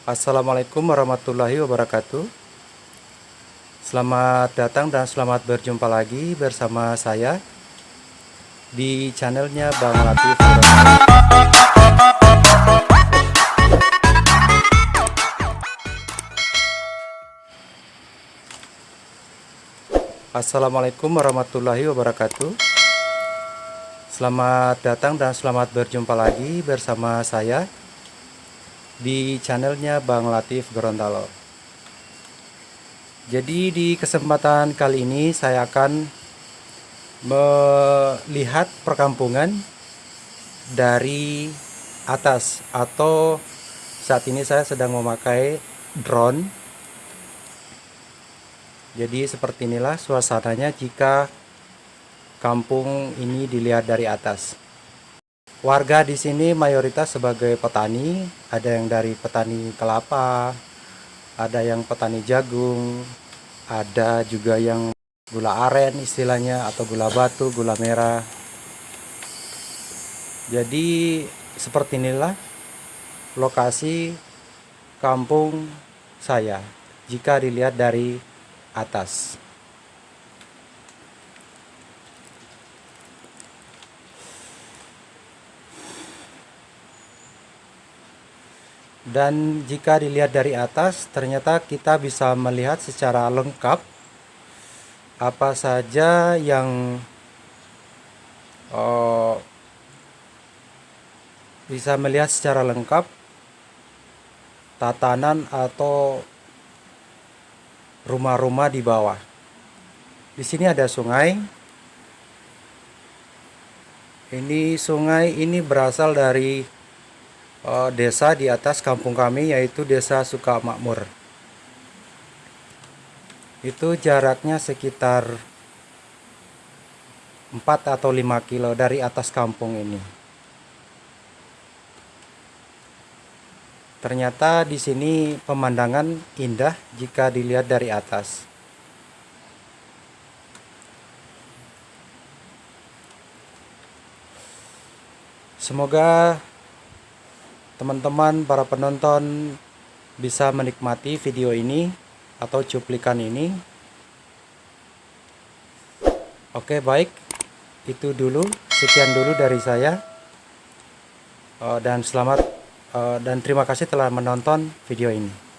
Assalamualaikum warahmatullahi wabarakatuh. Selamat datang dan selamat berjumpa lagi bersama saya di channelnya Bang Latif. Assalamualaikum warahmatullahi wabarakatuh. Selamat datang dan selamat berjumpa lagi bersama saya di channelnya Bang Latif Gorontalo. Jadi di kesempatan kali ini saya akan melihat perkampungan dari atas, atau saat ini saya sedang memakai drone. Jadi seperti inilah suasananya jika kampung ini dilihat dari atas. Warga di sini mayoritas sebagai petani, ada yang dari petani kelapa, ada yang petani jagung, ada juga yang gula aren istilahnya, atau gula batu, gula merah. Jadi seperti inilah lokasi kampung saya jika dilihat dari atas. Dan jika dilihat dari atas, ternyata kita bisa melihat secara lengkap apa saja yang bisa melihat secara lengkap tatanan atau rumah-rumah di bawah. Di sini ada sungai. Ini sungai ini berasal dari desa di atas kampung kami, yaitu Desa Sukamakmur. Itu jaraknya sekitar 4 atau 5 kilo dari atas kampung ini. Ternyata di sini pemandangan indah jika dilihat dari atas. Semoga teman-teman para penonton bisa menikmati video ini atau cuplikan ini. Oke, baik, itu dulu, sekian dulu dari saya. Dan selamat dan terima kasih telah menonton video ini.